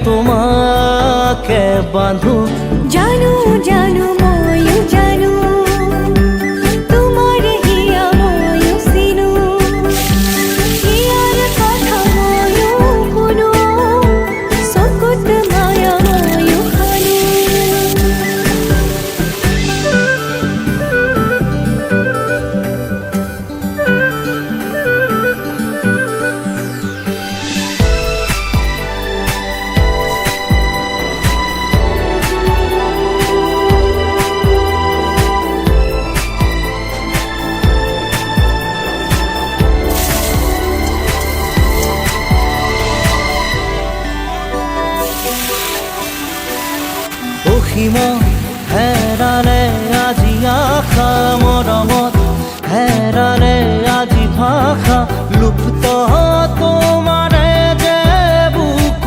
তোমাকে বাঁধো। জানো জানো ময়ো জানো তোমাৰ হিয়া ময়ো চিনো, হিয়াৰ কথা ময়ো শুনো, চকুত মায়া ময়ো সানো। অসীম হেৰালে আজি